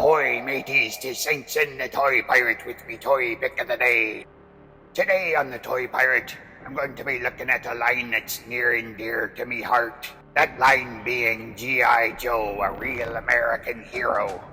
Ahoy, mateys, 'tis saintsyn the Toy Pirate with me toy pick of the day. Today on the Toy Pirate, I'm going to be looking at a line that's near and dear to me heart. That line being G.I. Joe, a real American hero.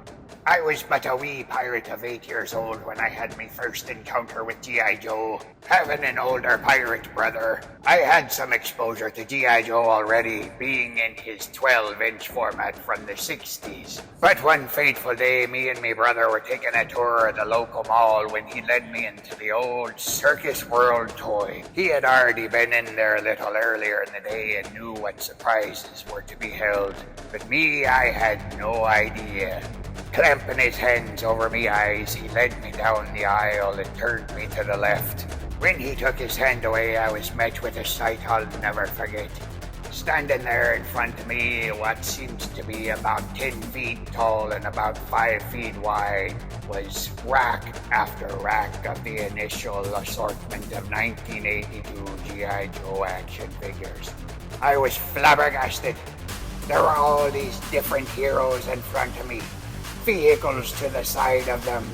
I was but a wee pirate of 8 years old when I had my first encounter with G.I. Joe. Having an older pirate brother, I had some exposure to G.I. Joe already, being in his 12-inch format from the 60s. But one fateful day, me and my brother were taking a tour of the local mall when he led me into the old Circus World toy. He had already been in there a little earlier in the day and knew what surprises were to be held. But me, I had no idea. Clamping his hands over me eyes, he led me down the aisle and turned me to the left. When he took his hand away, I was met with a sight I'll never forget. Standing there in front of me, what seems to be about 10 feet tall and about 5 feet wide, was rack after rack of the initial assortment of 1982 G.I. Joe action figures. I was flabbergasted. There were all these different heroes in front of me. Vehicles to the side of them.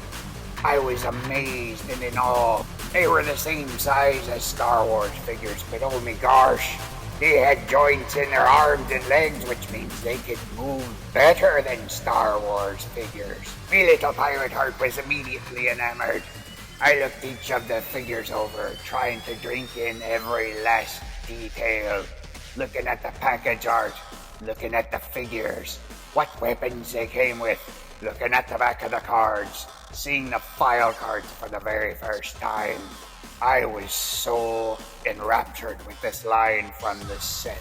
I was amazed and in awe. They were the same size as Star Wars figures, but oh my gosh, they had joints in their arms and legs, which means they could move better than Star Wars figures. My little pirate heart was immediately enamored. I looked each of the figures over, trying to drink in every last detail, looking at the package art, looking at the figures, what weapons they came with, looking at the back of the cards, seeing the file cards for the very first time. I was so enraptured with this line from the set.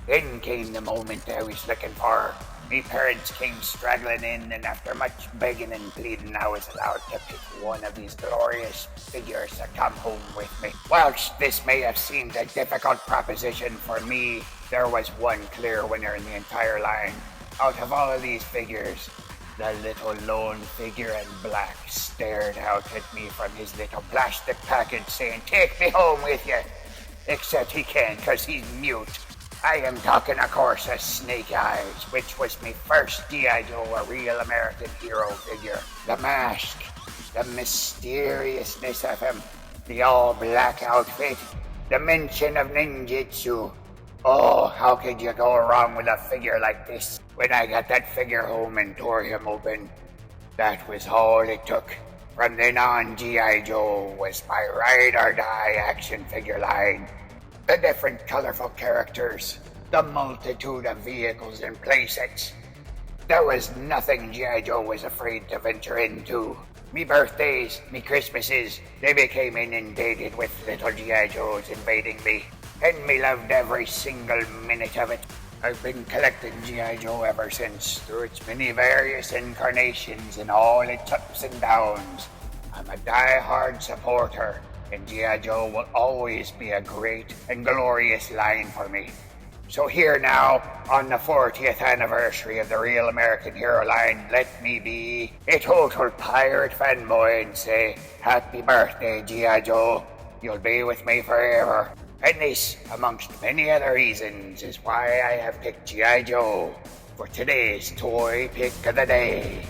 Then came the moment I was looking for. My parents came straggling in, and after much begging and pleading, I was allowed to pick one of these glorious figures to come home with me. Whilst this may have seemed a difficult proposition for me, there was one clear winner in the entire line. Out of all of these figures, the little lone figure in black stared out at me from his little plastic package saying, "Take me home with you." Except he can't, because he's mute. I am talking, of course, of Snake Eyes, which was my first G.I. Joe, a real American hero figure. The mask, the mysteriousness of him, the all-black outfit, the mention of ninjutsu. Oh, how could you go wrong with a figure like this? When I got that figure home and tore him open, that was all it took. From then on, G.I. Joe was my ride-or-die action figure line. The different colorful characters, the multitude of vehicles and playsets. There was nothing G.I. Joe was afraid to venture into. Me birthdays, me Christmases, they became inundated with little G.I. Joes invading me. And me loved every single minute of it. I've been collecting G.I. Joe ever since, through its many various incarnations and all its ups and downs. I'm a die-hard supporter, and G.I. Joe will always be a great and glorious line for me. So here now, on the 40th anniversary of the Real American Hero line, let me be a total pirate fanboy and say, happy birthday, G.I. Joe. You'll be with me forever. And this, amongst many other reasons, is why I have picked G.I. Joe for today's Toy Pick of the Day.